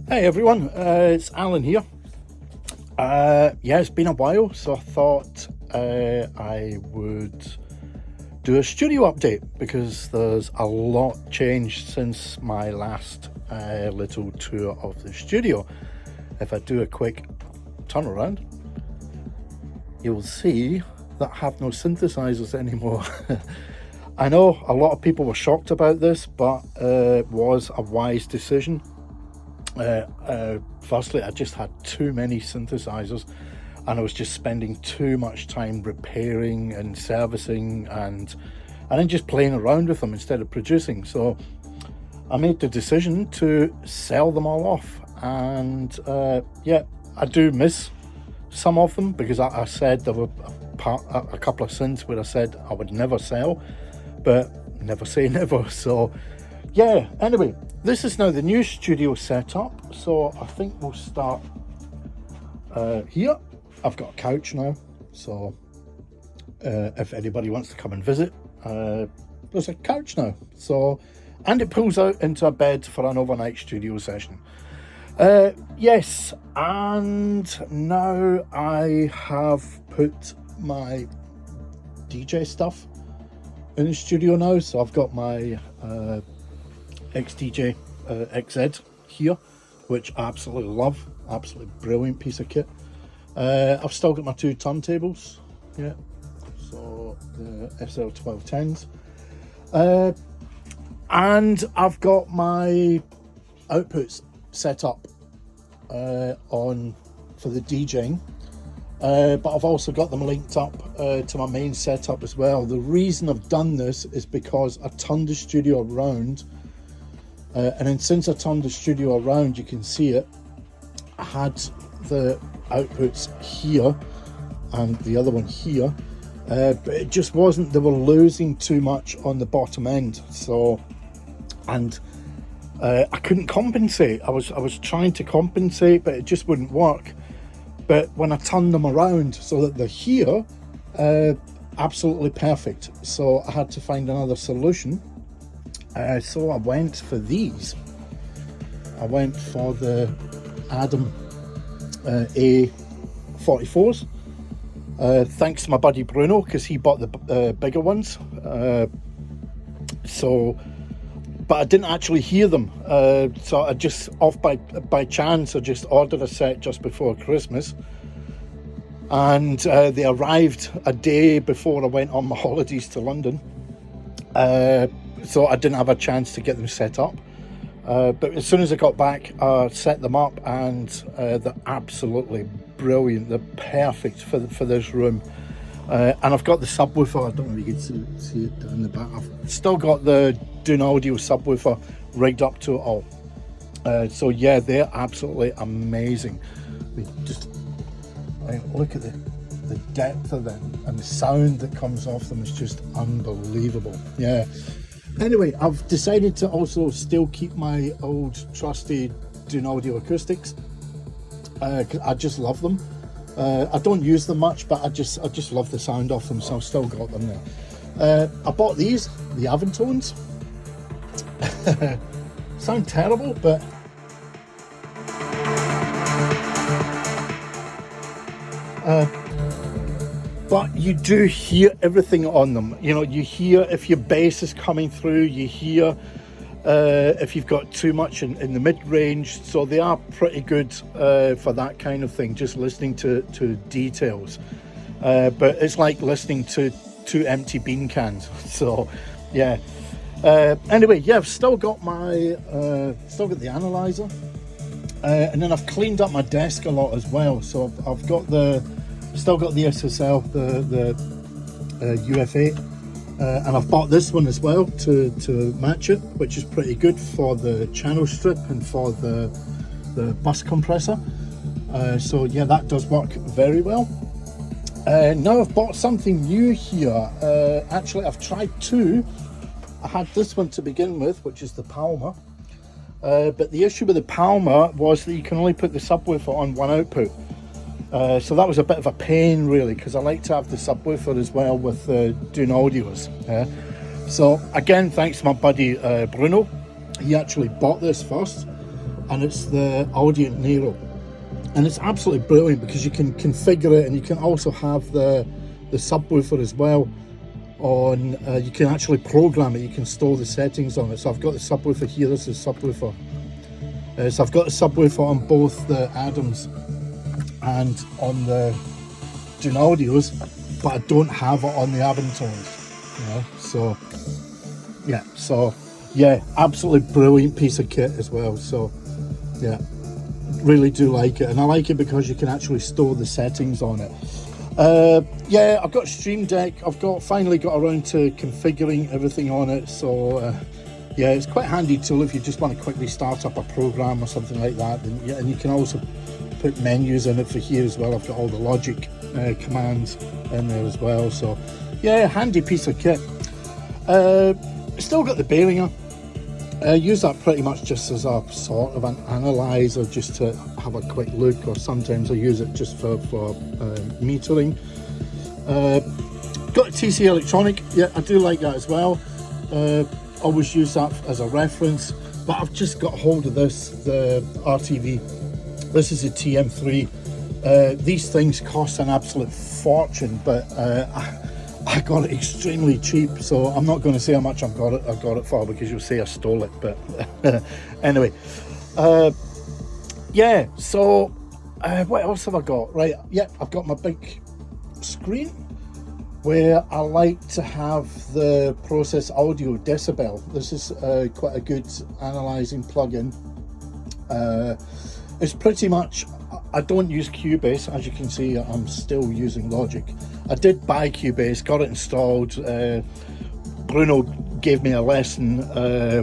Hey everyone, it's Alan here. Yeah, it's been a while, so I thought I would do a studio update because there's a lot changed since my last little tour of the studio. If I do a quick turnaround, you'll see that I have no synthesizers anymore. I know a lot of people were shocked about this, but it was a wise decision. Firstly, I just had too many synthesizers and I was just spending too much time repairing and servicing and then just playing around with them instead of producing. So I made the decision to sell them all off, and yeah, I do miss some of them because I said there were a couple of synths where I said I would never sell, but never say never. So yeah, anyway, this is now the new studio setup, so I think we'll start here. I've got a couch now, so if anybody wants to come and visit, there's a couch now. So, and it pulls out into a bed for an overnight studio session. Yes, and now I have put my DJ stuff in the studio now, so I've got my XDJ XZ here, which I absolutely love. Absolutely brilliant piece of kit. I've still got my two turntables, yeah, so the SL1210s, and I've got my outputs set up on for the DJing, but I've also got them linked up to my main setup as well. The reason I've done this is because I turned the studio around, and then since I turned the studio around, you can see it, I had the outputs here and the other one here, but it just wasn't, they were losing too much on the bottom end. So, and I couldn't compensate. I was trying to compensate, but it just wouldn't work. But when I turned them around so that they're here, absolutely perfect. So I had to find another solution. So I went for these. I went for the Adam A44s. Thanks to my buddy Bruno, because he bought the bigger ones. So, but I didn't actually hear them. So I just, off by chance, I just ordered a set just before Christmas. And they arrived a day before I went on my holidays to London. So I didn't have a chance to get them set up, but as soon as I got back, I set them up, and they're absolutely brilliant. They're perfect for this room, and I've got the subwoofer. I don't know if you can see it down the back. I've still got the Dune Audio subwoofer rigged up to it all. So yeah, they're absolutely amazing. Look at the depth of them, and the sound that comes off them is just unbelievable. Yeah. Anyway, I've decided to also still keep my old trusty Dune Audio acoustics. Cause I just love them. I don't use them much, but I just love the sound of them, so I've still got them there. I bought these, the Avantones. Sound terrible, but you do hear everything on them. You know, you hear if your bass is coming through, you hear if you've got too much in the mid-range. So they are pretty good for that kind of thing, just listening to details. But it's like listening to two empty bean cans. So yeah. Anyway, yeah, I've still got my the analyzer, and then I've cleaned up my desk a lot as well. So I've got still got the SSL, the UF8, and I've bought this one as well to match it, which is pretty good for the channel strip and for the bus compressor. So yeah, that does work very well. Now I've bought something new here. Actually, I've tried two. I had this one to begin with, which is the Palmer. But the issue with the Palmer was that you can only put the subwoofer on one output. So that was a bit of a pain, really, because I like to have the subwoofer as well with Dune Audios. So again, thanks to my buddy Bruno. He actually bought this first, and it's the Audio Nero, and it's absolutely brilliant because you can configure it, and you can also have the subwoofer as well on. You can actually program it, you can store the settings on it. So I've got the subwoofer here, this is subwoofer. So I've got the subwoofer on both the Adams and on the Dune Audios, but I don't have it on the Aventons, you know. So yeah, absolutely brilliant piece of kit as well. So yeah, really do like it, and I like it because you can actually store the settings on it. Yeah, I've got Stream Deck. I've finally got around to configuring everything on it. So yeah, it's quite a handy tool if you just want to quickly start up a program or something like that. And you can also put menus in it for here as well. I've got all the Logic commands in there as well. So yeah, handy piece of kit. Still got the Behringer. I use that pretty much just as a sort of an analyzer, just to have a quick look, or sometimes I use it just for metering. Got a TC Electronic, yeah, I do like that as well. Always use that as a reference, but I've just got hold of this, the RTV. This is a TM3. These things cost an absolute fortune, but I got it extremely cheap, so I'm not going to say how much I got it for, because you'll say I stole it. But anyway, yeah. So what else have I got? Right, yeah, I've got my big screen where I like to have the Process Audio Decibel. This is quite a good analyzing plugin. It's pretty much, I don't use Cubase, as you can see. I'm still using Logic. I did buy Cubase, got it installed. Bruno gave me a lesson,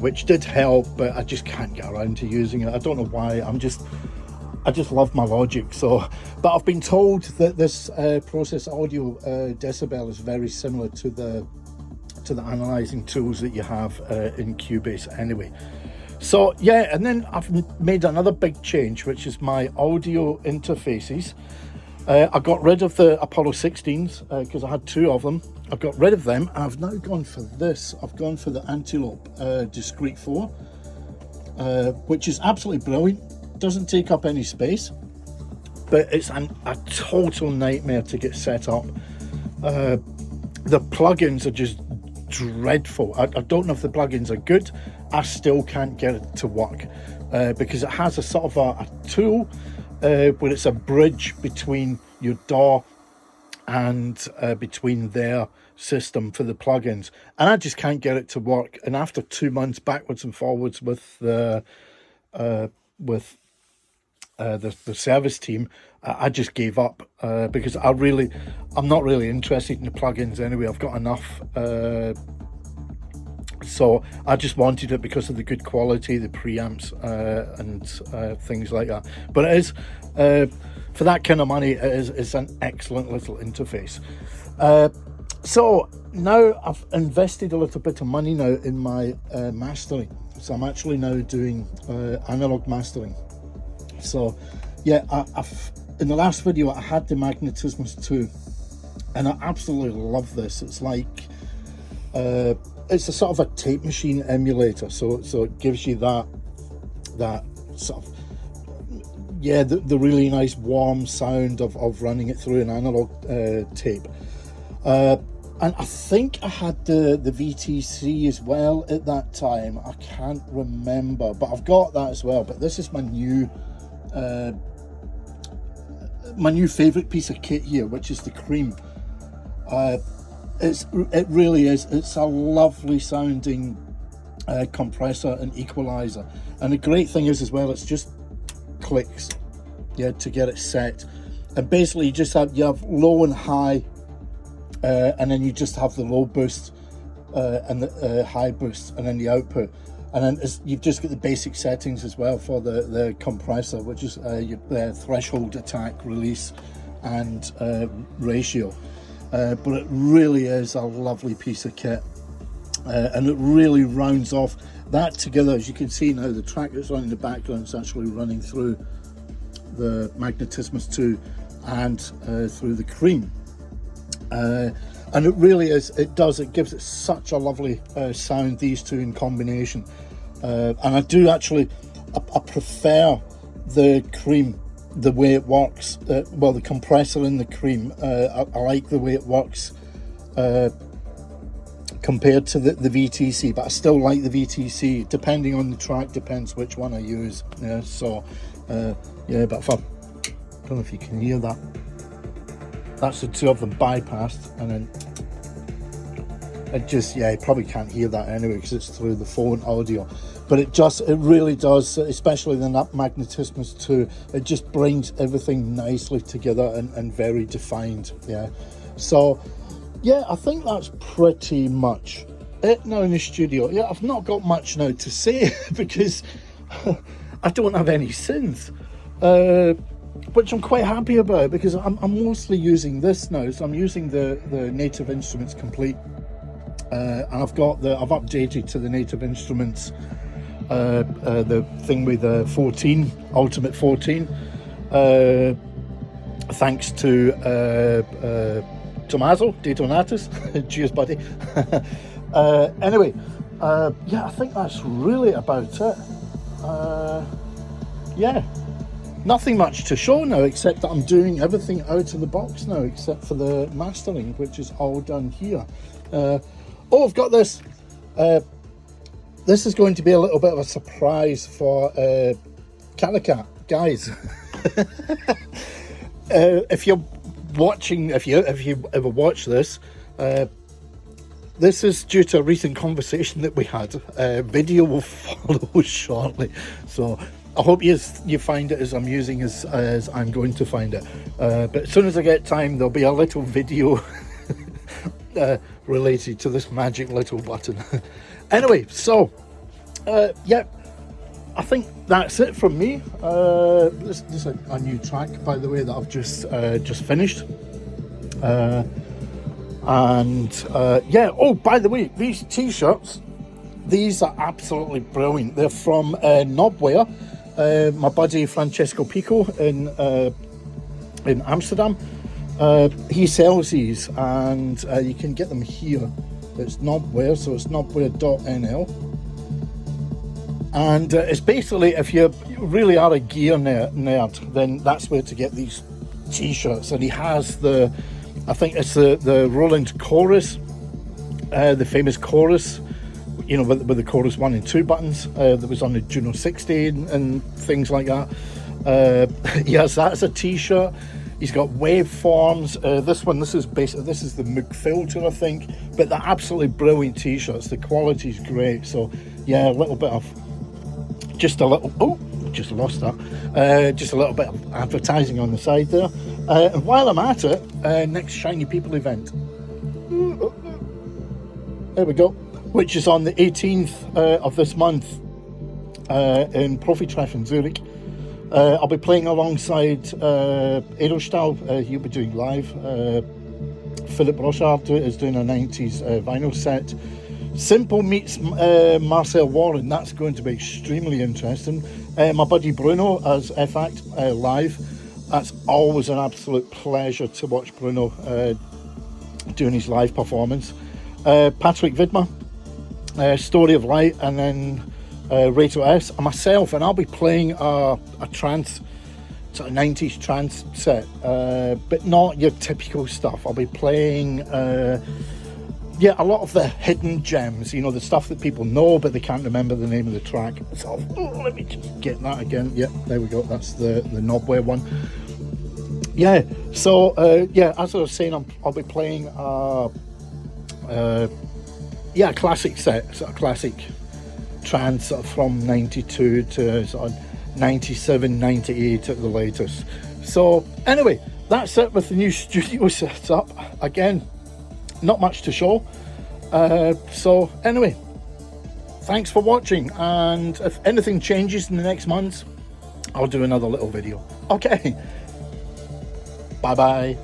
which did help, but I just can't get around to using it. I don't know why. I just love my Logic. So, but I've been told that this Process Audio Decibel is very similar to the analyzing tools that you have in Cubase anyway. So yeah, and then I've made another big change, which is my audio interfaces. I got rid of the Apollo 16s because I had two of them. I've got rid of them, and I've now gone for this. I've gone for the Antelope Discrete 4, which is absolutely brilliant. Doesn't take up any space, but it's a total nightmare to get set up. The plugins are just dreadful. I don't know if the plugins are good. I still can't get it to work because it has a sort of a tool where it's a bridge between your DAW and between their system for the plugins, and I just can't get it to work. And after 2 months backwards and forwards with the service team, I just gave up because I'm not really interested in the plugins anyway. I've got enough. So I just wanted it because of the good quality, the preamps and things like that. But it is, for that kind of money, it's an excellent little interface. So now I've invested a little bit of money now in my mastering. So I'm actually now doing analog mastering. So yeah, I've in the last video I had the Magnetismus 2, and I absolutely love this. It's like it's a sort of a tape machine emulator, so it gives you that sort of, yeah, the really nice warm sound of running it through an analog tape. And I think I had the VTC as well at that time. I can't remember, but I've got that as well. But this is my new favorite piece of kit here, which is the Cream. It really is. It's a lovely sounding compressor and equalizer, and the great thing is as well, it's just clicks, yeah, to get it set. And basically you have low and high, and then you just have the low boost and the high boost, and then the output. And then you've just got the basic settings as well for the compressor, which is your threshold, attack, release, and ratio. But it really is a lovely piece of kit, and it really rounds off that together. As you can see now, the track that's running in the background is actually running through the Magnetismus 2 and through the Cream. And it really is, it gives it such a lovely sound, these two in combination. And I do actually, I prefer the cream, the way it works. Well, the compressor in the cream, I like the way it works compared to the VTC, but I still like the VTC. Depending on the track, depends which one I use. Yeah, so yeah, but if I don't know if you can hear that. That's the two of them bypassed, and then it just, yeah, you probably can't hear that anyway because it's through the phone audio. But it really does, especially the Magnetismus 2, it just brings everything nicely together and very defined. Yeah, so yeah, I think that's pretty much it now in the studio. Yeah, I've not got much now to say because I don't have any synth, which I'm quite happy about because I'm mostly using this now. So I'm using the Native Instruments Complete, and I've updated to the Native Instruments, the thing with the 14, Ultimate 14, thanks to Tommaso De Donatis. Cheers, buddy. Anyway, yeah, I think that's really about it. Yeah, nothing much to show now except that I'm doing everything out of the box now except for the mastering, which is all done here. Oh, I've got this. This is going to be a little bit of a surprise for Calicat guys. If you're watching, if you ever watch this, this is due to a recent conversation that we had. Video will follow shortly, so I hope you find it as amusing as I'm going to find it. But as soon as I get time, there'll be a little video related to this magic little button. Anyway, so yeah, I think that's it from me. This is a new track, by the way, that I've just finished. Yeah, oh, by the way, these t-shirts, these are absolutely brilliant. They're from Knobwear, my buddy Francesco Pico in Amsterdam. He sells these, and you can get them here. It's Knobwear, so it's knobwear.nl. And it's basically, if you really are a gear nerd, then that's where to get these t-shirts. And he has I think it's the Roland Chorus, the famous Chorus, you know, with the Chorus 1 and 2 buttons that was on the Juno 60 and things like that. Yes, that's a t-shirt. He's got waveforms. This is the Moog filter, I think. But they're absolutely brilliant t-shirts. The quality's great. So yeah, a little bit of just lost that. Just a little bit of advertising on the side there. And while I'm at it, next Shiny People event. There we go. Which is on the 18th of this month in Profitreff in Zurich. I'll be playing alongside Edelstahl. He'll be doing live. Philip Rochard is doing a 90s vinyl set. Simple meets Marcel Warren. That's going to be extremely interesting. My buddy Bruno as FACT live. That's always an absolute pleasure to watch Bruno doing his live performance. Patrick Vidma, Story of Light, and then Rato S and myself, and I'll be playing a trance, sort of 90s trance set, but not your typical stuff. I'll be playing yeah, a lot of the hidden gems, you know, the stuff that people know but they can't remember the name of the track. So let me just get that again. Yep, there we go. That's the Knobwear one. Yeah, so yeah, as I was saying, I'll be playing yeah, a classic set, sort of classic trance, sort of from 92 to sort of 97, 98 at the latest. So anyway, that's it with the new studio setup. Again, not much to show. So anyway, thanks for watching, and if anything changes in the next month, I'll do another little video. Okay, bye bye.